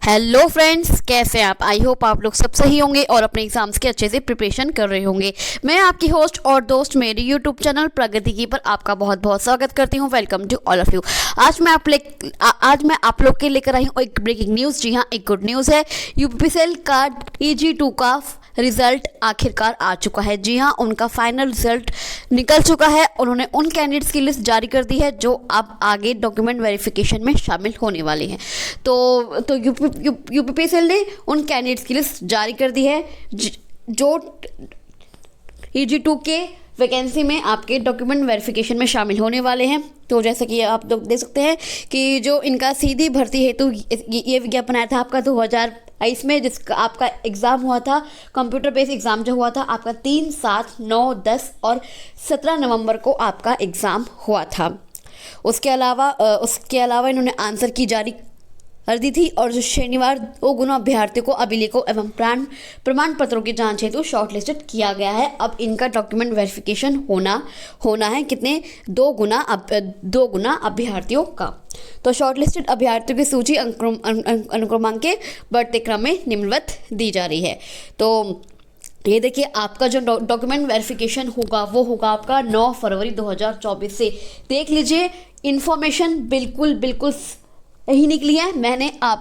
Hello friends, कैसे हैं आप। आई होप आप लोग सब सही होंगे और अपने एग्जाम्स के अच्छे से प्रिपरेशन कर रहे होंगे। मैं आपकी होस्ट और दोस्त मेरे यूट्यूब चैनल प्रगति की पर आपका बहुत बहुत स्वागत करती हूं। Welcome to all of you. आज मैं आप लोग के लेकर आई हूं एक ब्रेकिंग न्यूज़। जी हां, एक गुड न्यूज़ है। यूपीपीसीएल का EG2 का रिजल्ट आखिरकार आ चुका है। जी हाँ, उनका फाइनल रिजल्ट निकल चुका है। उन्होंने उन कैंडिडेट्स की लिस्ट जारी कर दी है जो अब आगे डॉक्यूमेंट वेरिफिकेशन में शामिल होने वाले हैं। तो यूपीपीसीएल ने उन कैंडिडेट्स की लिस्ट जारी कर दी है जो EG2 के वैकेंसी में आपके डॉक्यूमेंट वेरिफिकेशन में शामिल होने वाले हैं। तो जैसे कि आप लोग देख सकते हैं कि जो इनका सीधी भर्ती हेतु ये विज्ञापन आया था आपका 2022 में, जिसका आपका एग्ज़ाम हुआ था, कंप्यूटर बेस्ड एग्ज़ाम जो हुआ था आपका 3, 7, 9, 10 और 17 नवंबर को आपका एग्ज़ाम हुआ था। उसके अलावा इन्होंने आंसर की जारी कर दी थी और जो शनिवार 2 गुना अभ्यर्थियों को अभिलेखों एवं प्रमाण पत्रों की जांच हेतु शॉर्टलिस्टेड किया गया है। अब इनका डॉक्यूमेंट वेरिफिकेशन होना है कितने 2 गुना अभ्यर्थियों का। तो शॉर्टलिस्टेड अभ्यर्थियों की सूची अनुक्रमांक के बढ़ते क्रम में निम्नवत दी जा रही है। तो ये देखिए, आपका जो डॉक्यूमेंट वेरिफिकेशन होगा वो होगा आपका 9 फरवरी 2024 से। देख लीजिए, इन्फॉर्मेशन बिल्कुल यही निकली है।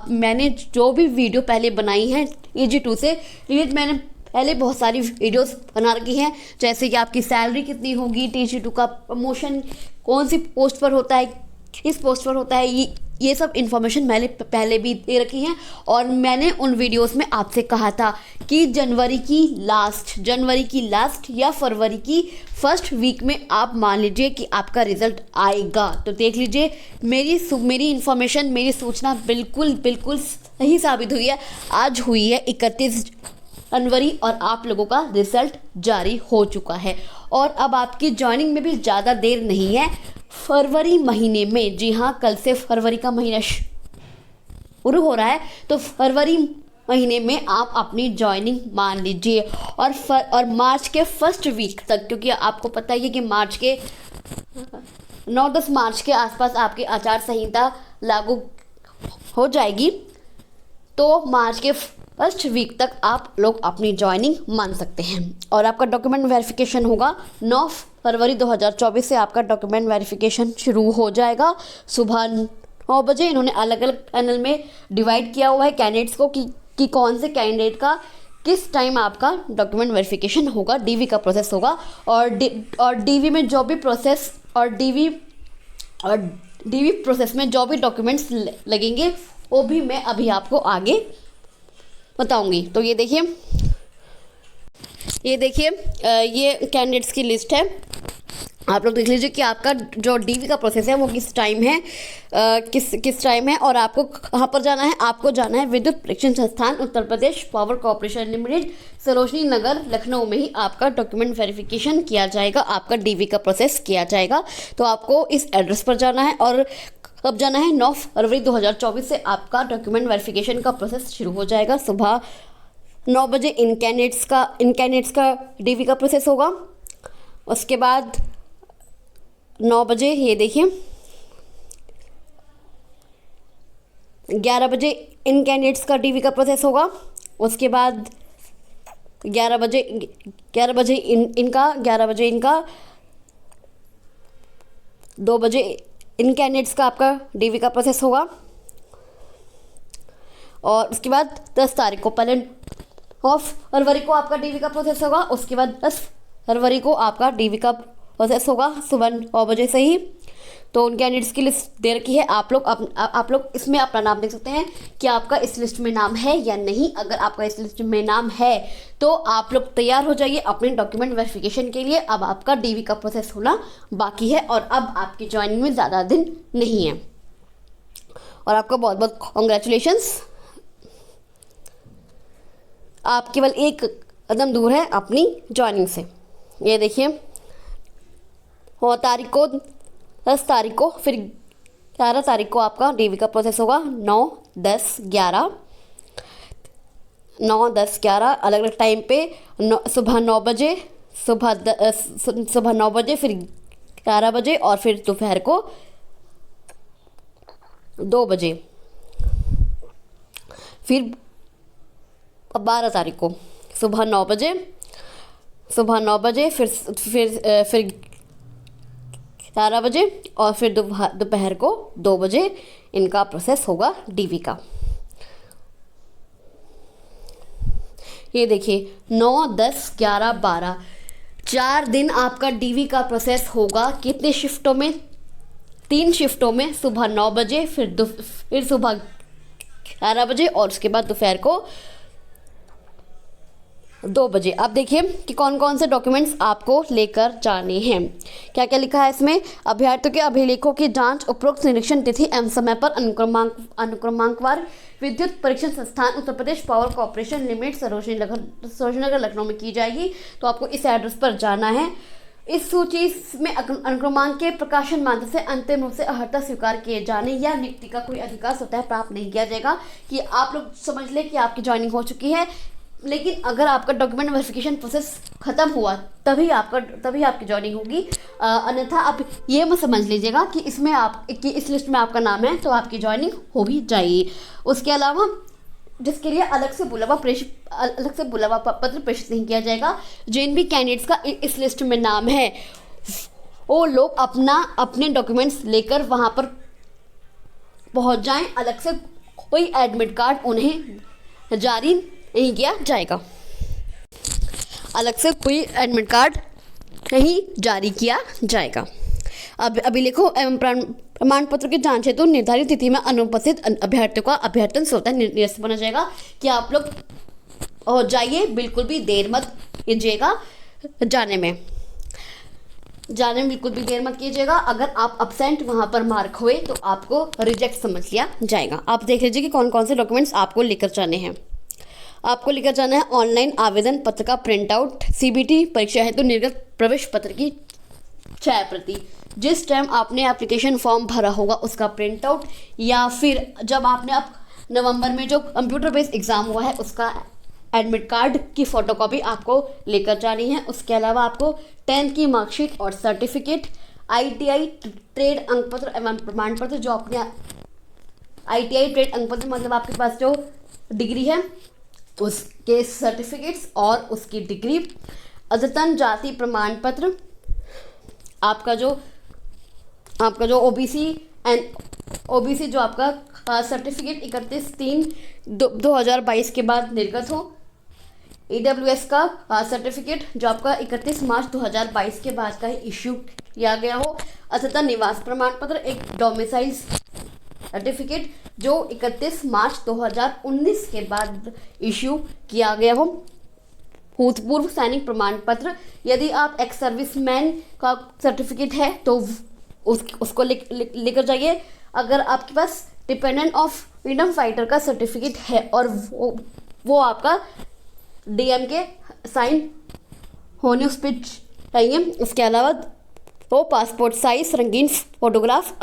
मैंने जो भी वीडियो पहले बनाई है EG2 से रिलेटेड, मैंने पहले बहुत सारी वीडियोस बना रखी हैं, जैसे कि आपकी सैलरी कितनी होगी, EG2 का प्रमोशन कौन सी पोस्ट पर होता है, किस पोस्ट पर होता है, ये सब इन्फॉर्मेशन मैंने पहले भी दे रखी हैं। और मैंने उन वीडियोस में आपसे कहा था कि जनवरी की लास्ट या फरवरी की फर्स्ट वीक में आप मान लीजिए कि आपका रिजल्ट आएगा। तो देख लीजिए, मेरी इन्फॉर्मेशन, मेरी सूचना बिल्कुल सही साबित हुई है। आज हुई है 31 जनवरी और आप लोगों का रिजल्ट जारी हो चुका है। और अब आपकी ज्वाइनिंग में भी ज़्यादा देर नहीं है। फरवरी महीने में, जी हाँ, कल से फरवरी का महीना शुरू हो रहा है, तो फरवरी महीने में आप अपनी ज्वाइनिंग मान लीजिए। और मार्च के फर्स्ट वीक तक, क्योंकि आपको पता ही है कि मार्च के 9-10 मार्च के आसपास आपकी आचार संहिता लागू हो जाएगी। तो मार्च के फर्स्ट वीक तक आप लोग अपनी ज्वाइनिंग मान सकते हैं। और आपका डॉक्यूमेंट वेरिफिकेशन होगा 9 फरवरी 2024 से। आपका डॉक्यूमेंट वेरिफिकेशन शुरू हो जाएगा सुबह 9 बजे। इन्होंने अलग अलग पैनल में डिवाइड किया हुआ है कैंडिडेट्स को कि कौन से कैंडिडेट का किस टाइम आपका डॉक्यूमेंट वेरिफिकेशन होगा। DV का प्रोसेस होगा और DV में जो भी प्रोसेस और DV प्रोसेस में जो भी डॉक्यूमेंट्स लगेंगे वो भी मैं अभी आपको आगे बताऊंगी। तो ये देखिए, ये कैंडिडेट्स की लिस्ट है। आप लोग देख लीजिए कि आपका जो DV का प्रोसेस है वो किस टाइम है, किस टाइम है। और आपको कहाँ पर जाना है, आपको जाना है विद्युत परीक्षण संस्थान Uttar Pradesh power corporation limited, Sarojini Nagar, Lucknow में ही आपका डॉक्यूमेंट वेरिफिकेशन किया जाएगा, आपका DV का प्रोसेस किया जाएगा। तो आपको इस एड्रेस पर जाना है और कब जाना है, 9 फरवरी 2024 से आपका डॉक्यूमेंट वेरिफिकेशन का प्रोसेस शुरू हो जाएगा। सुबह 9 बजे इन कैंडिडेट्स का DV का प्रोसेस होगा। उसके बाद 9 बजे, ये देखिए, 11 बजे इन कैंडिडेट्स का DV का प्रोसेस होगा। उसके बाद 11 बजे इनका 2 बजे इन कैंडिडेट्स का आपका DV का प्रोसेस होगा। और उसके बाद 10 तारीख को, पहले 9 फरवरी को आपका DV का प्रोसेस होगा। उसके बाद 10 फरवरी को आपका DV का प्रोसेस होगा सुबह 9 बजे से ही। तो उन कैंडिडेट्स की लिस्ट दे रखी है। आप लोग इसमें अपना नाम देख सकते हैं कि आपका इस लिस्ट में नाम है या नहीं। अगर आपका इस लिस्ट में नाम है तो आप लोग तैयार हो जाइए अपने डॉक्यूमेंट वेरिफिकेशन के लिए। अब आपका DV का प्रोसेस होना बाकी है और अब आपकी ज्वाइनिंग में ज़्यादा दिन नहीं है। और आपको बहुत बहुत कॉन्ग्रेचुलेशंस। आप केवल एक कदम दूर है अपनी ज्वाइनिंग से। ये देखिए, 10 तारीख को, फिर 11 तारीख को आपका DV का प्रोसेस होगा। 9, 10, 11 अलग अलग टाइम पे, सुबह 9 बजे, फिर 11 बजे और फिर दोपहर को 2 बजे। फिर 12 तारीख को सुबह 9 बजे, फिर 11 बजे और फिर दोपहर को 2 बजे इनका प्रोसेस होगा डीवी का। ये देखिए 9, 10, 11, 12 4 दिन आपका डीवी का प्रोसेस होगा। कितने शिफ्टों में? 3 शिफ्टों में, सुबह 9 बजे, फिर सुबह 11 बजे और उसके बाद दोपहर को 2 बजे। अब देखिए कि कौन कौन से डॉक्यूमेंट्स आपको लेकर जाने हैं। क्या क्या लिखा है इसमें? अभ्यर्थियों के अभिलेखों की जांच, उपरोक्त निरीक्षण तिथि एवं समय पर अनुक्रमांकवार विद्युत परीक्षण संस्थान Uttar Pradesh power corporation limited Sarojini Nagar Lucknow में की जाएगी। तो आपको इस एड्रेस पर जाना है। इस सूची में अनुक्रमांक के प्रकाशन माध्यम से अंतिम रूप से अर्हता स्वीकार किए जाने या नियुक्ति का कोई अधिकार स्वतः प्राप्त नहीं किया जाएगा। कि आप लोग समझ लें कि आपकी ज्वाइनिंग हो चुकी है, लेकिन अगर आपका डॉक्यूमेंट वेरिफिकेशन प्रोसेस खत्म हुआ तभी आपकी ज्वाइनिंग होगी। अन्यथा आप ये मत समझ लीजिएगा कि इस लिस्ट में आपका नाम है तो आपकी ज्वाइनिंग हो भी जाएगी। उसके अलावा जिसके लिए अलग से बुलावा पत्र प्रेषित नहीं किया जाएगा। जिन भी कैंडिडेट्स का इस लिस्ट में नाम है वो लोग अपने डॉक्यूमेंट्स लेकर वहाँ पर पहुँच जाएं। अलग से कोई एडमिट कार्ड उन्हें जारी नहीं किया जाएगा। अलग से कोई एडमिट कार्ड नहीं जारी किया जाएगा। अब अभिलेखों एवं प्रमाण पत्र की जांच हेतु निर्धारित तिथि में अनुपस्थित अभ्यर्थियों का अभ्यर्थन स्वतः निरस्त बना जाएगा। कि आप लोग हो जाइए, बिल्कुल भी देर मत कीजिएगा जाने में बिल्कुल भी देर मत कीजिएगा। अगर आप अब्सेंट वहाँ पर मार्क हुए तो आपको रिजेक्ट समझ लिया जाएगा। आप देख लीजिए कि कौन कौन से डॉक्यूमेंट्स आपको लेकर जाने हैं। आपको लेकर जाना है ऑनलाइन आवेदन पत्र का प्रिंट आउट, सीबीटी परीक्षा हेतु निर्गत प्रवेश पत्र की छाया प्रति, जिस टाइम आपने एप्लीकेशन फॉर्म भरा होगा उसका प्रिंट आउट, या फिर जब आपने नवंबर में जो कंप्यूटर बेस्ड एग्ज़ाम हुआ है उसका एडमिट कार्ड की फ़ोटोकॉपी आपको लेकर जानी है। उसके अलावा आपको 10th की मार्कशीट और सर्टिफिकेट, ITI ट्रेड अंकपत्र एवं प्रमाण पत्र, जो अपने ITI ट्रेड अंकपत्र मतलब आपके पास जो डिग्री है उसके सर्टिफिकेट्स और उसकी डिग्री, अद्यतन जाति प्रमाण पत्र, आपका जो ओबीसी जो आपका सर्टिफिकेट 31/3/2022 के बाद निर्गत हो, EWS का सर्टिफिकेट जो आपका 31 मार्च 2022 के बाद का इश्यू किया गया हो, अद्यतन निवास प्रमाण पत्र, एक डोमिसाइल सर्टिफिकेट जो 31 मार्च 2019 के बाद इश्यू किया गया हो, भूतपूर्व सैनिक प्रमाण पत्र, यदि आप एक्स सर्विसमैन का सर्टिफिकेट है तो उसको लेकर जाइए। अगर आपके पास डिपेंडेंट ऑफ फ्रीडम फाइटर का सर्टिफिकेट है और वो आपका DM के साइन होने उस पर चाहिए। इसके अलावा वो पासपोर्ट साइज रंगीन फोटोग्राफ,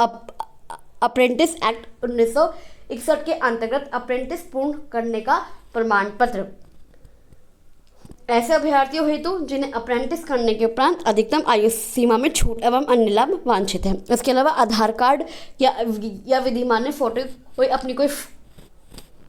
अप्रेंटिस एक्ट 1961 के अंतर्गत अप्रेंटिस पूर्ण करने का प्रमाण पत्र, ऐसे अभ्यर्थियों हेतु जिन्हें अप्रेंटिस करने के उपरांत अधिकतम आयु सीमा में छूट एवं अन्य लाभ वांछित है। इसके अलावा आधार कार्ड या विधिमान्य कोई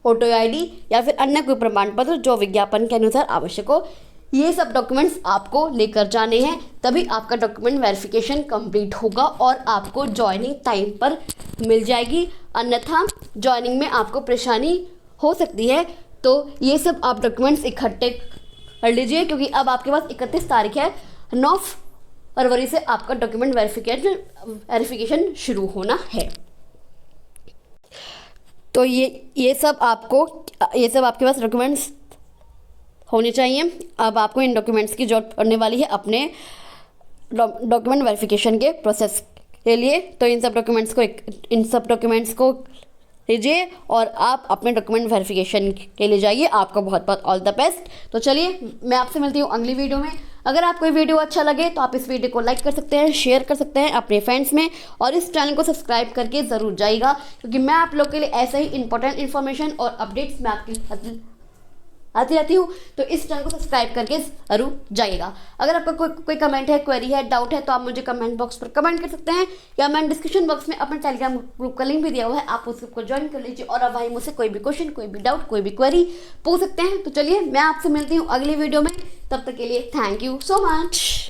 फोटो ID या फिर अन्य कोई प्रमाण पत्र जो विज्ञापन के अनुसार आवश्यक हो। ये सब डॉक्यूमेंट्स आपको लेकर जाने हैं, तभी आपका डॉक्यूमेंट वेरिफिकेशन कंप्लीट होगा और आपको ज्वाइनिंग टाइम पर मिल जाएगी। अन्यथा ज्वाइनिंग में आपको परेशानी हो सकती है। तो ये सब आप डॉक्यूमेंट्स इकट्ठे कर लीजिए, क्योंकि अब आपके पास 31 तारीख है, 9 फरवरी से आपका डॉक्यूमेंट वेरिफिकेशन शुरू होना है। तो ये सब आपके पास डॉक्यूमेंट्स होने चाहिए। अब आपको इन डॉक्यूमेंट्स की जरूरत पड़ने वाली है अपने डॉक्यूमेंट वेरिफिकेशन के प्रोसेस के लिए। तो इन सब डॉक्यूमेंट्स को लीजिए और आप अपने डॉक्यूमेंट वेरिफिकेशन के लिए जाइए। आपको बहुत बहुत ऑल द बेस्ट। तो चलिए मैं आपसे मिलती हूँ अगली वीडियो में। अगर आपको ये वीडियो अच्छा लगे तो आप इस वीडियो को लाइक कर सकते हैं, शेयर कर सकते हैं अपने फ्रेंड्स में, और इस चैनल को सब्सक्राइब करके ज़रूर जाइएगा, क्योंकि मैं आप लोग के लिए ऐसे ही इंपॉर्टेंट इन्फॉर्मेशन और अपडेट्स मैं आपके आती रहती हूँ, तो इस चैनल को सब्सक्राइब करके जरूर जाइएगा। अगर आपका कोई कमेंट है, क्वेरी है, डाउट है, तो आप मुझे कमेंट बॉक्स पर कमेंट कर सकते हैं, या मैंने डिस्क्रिप्शन बॉक्स में अपने टेलीग्राम ग्रुप का लिंक भी दिया हुआ है, आप उस ग्रुप को ज्वाइन कर लीजिए और अब भाई मुझसे कोई भी क्वेश्चन, कोई भी डाउट, कोई भी क्वेरी पूछ सकते हैं। तो चलिए मैं आपसे मिलती हूँ अगली वीडियो में, तब तक के लिए थैंक यू सो मच।